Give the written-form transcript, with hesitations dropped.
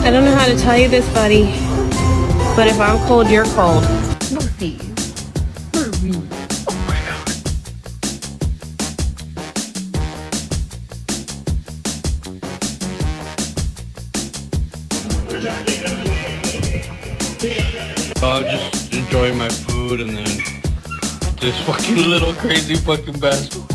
I don't know how to tell you this, buddy, but if I'm cold, you're cold. Murphy. Murphy. Just enjoying my food and then this fucking little crazy fucking basketball.